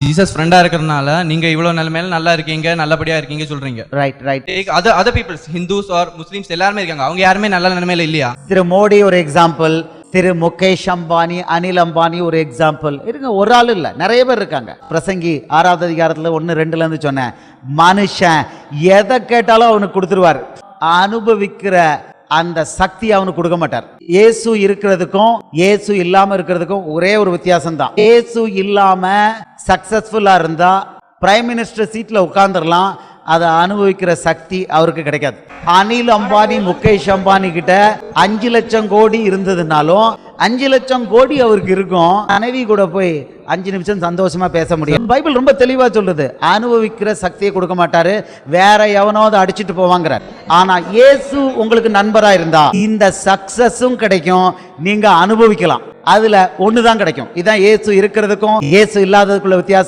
Jesus ஃப்ரெண்டா இருக்கிறதுனால நீங்க இவ்வளவு நிலைமையில நல்லா இருக்கீங்க, நல்லபடியா இருக்கீங்க சொல்றீங்க. Right right. Other peoples, Hindus or Muslims எல்லாருமே இருக்காங்க, அவங்க யாருமே நல்ல நிலைமையில இல்லையா? திரு மோடி ஒரு எக்ஸாம்பிள், திரு முகேஷ் அம்பானி, அனில் அம்பானி ஒரு எக்ஸாம்பிள். இருங்க, ஒரு ஆள் இல்ல, நிறைய பேர் இருக்காங்க. பிரசங்கி 6வது அதிகாரத்துல 1:2 இருந்து சொன்னேன், மனுஷன் எதை கேட்டாலும் அவனுக்கு கொடுத்துருவார். அனுபவிக்கிற அந்த சக்தி அவனுக்கு கொடுக்க மாட்டார். இயேசு இருக்கிறதுக்கும் இயேசு இல்லாம இருக்கிறதுக்கும் ஒரே ஒரு வித்தியாசம் தான். இயேசு இல்லாம சக்சஸ்ஃபுல்லா இருந்தா பிரைம் மினிஸ்டர் சீட்ல உட்கார்ந்துடலாம், அதை அனுபவிக்கிற சக்தி அவருக்கு கிடைக்காது. அனில் அம்பானி, முகேஷ் அம்பானி கிட்ட 5 லட்சம் கோடி இருந்ததுனாலும் 5 லட்சம் கோடி அவருக்கு இருக்கும். மனைவி கூட போய் 5 நிமிஷம் சந்தோஷமா பேச முடியும். பைபிள் ரொம்ப தெளிவா சொல்றது, அனுபவிக்கிற சக்தியை கொடுக்க மாட்டாரு, வேற எவனோத அடிச்சுட்டு போவாங்கிறார். ஆனா இயேசு உங்களுக்கு நண்பரா இருந்தா இந்த சக்சஸும் கிடைக்கும், நீங்க அனுபவிக்கலாம். அதுல ஒண்ணுதான் கிடைக்கும். இதான் இயேசு இருக்கிறதுக்கும் இயேசு இல்லாததுக்குள்ள வித்தியாசம்.